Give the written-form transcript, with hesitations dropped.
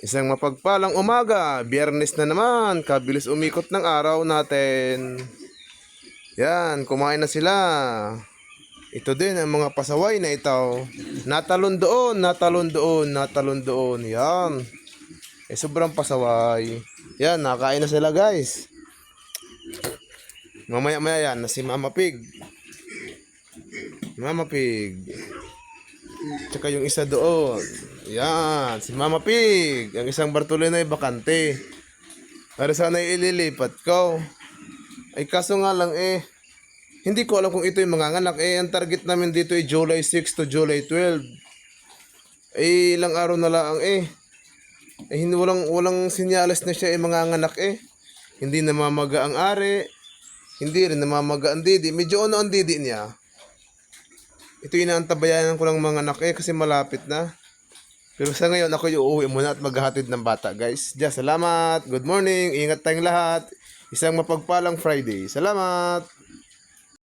Isang mapagpalang umaga, Biyernes na naman, kabilis umikot ng araw natin. Yan, kumain na sila. Ito din ang mga pasaway na ito. Natalon doon, natalon doon, natalon doon. Yan. Sobrang pasaway. Yan, nakain na sila guys. Mamaya-maya yan, na si Mama Pig. Mama Pig. Tsaka yung isa doon. Yan, si Mama Pig. Ang isang Bartolina ay bakante. Para sana ililipat ko. Ay kaso nga lang hindi ko alam kung ito yung manganganak. Ang target namin dito ay July 6 to July 12. Ilang araw na lang hindi walang sinyalis na siya manganganak Hindi namamaga ang ari. Hindi rin namamaga ang didi. Medyo ano ang didi niya. Ito inaantabayanan ko lang mga anak kasi malapit na. Pero sa ngayon ako yung uuwi muna at maghahatid ng bata guys. Salamat. Good morning. Ingat tayong lahat. Isang mapagpalang Friday. Salamat.